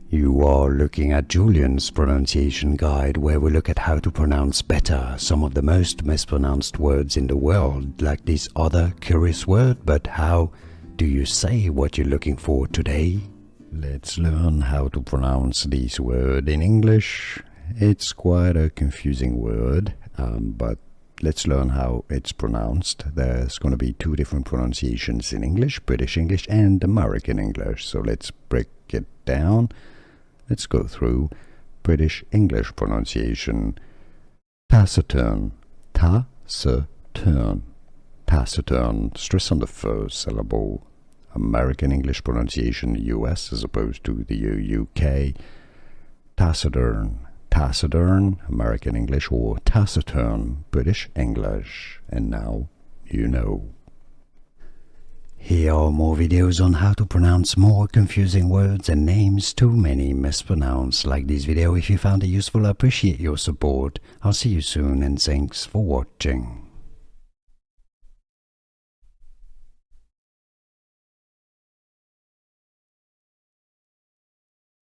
You are looking at Julian's pronunciation guide, where we look at how to pronounce better some of the most mispronounced words in the world, like this other curious word. But how do you say what you're looking for today? Let's learn how to pronounce this word in English. It's quite a confusing word, but let's learn how it's pronounced. There's going to be two different pronunciations in English, British English and American English. So let's break it down. Let's go through British English pronunciation. Taciturn, taciturn, taciturn. Stress on the first syllable. American English pronunciation, US as opposed to the UK. Taciturn, taciturn, American English, or taciturn, British English. And now you know. Here are more videos on how to pronounce more confusing words and names too many mispronounced. Like this video if you found it useful. I appreciate your support. I'll see you soon and thanks for watching.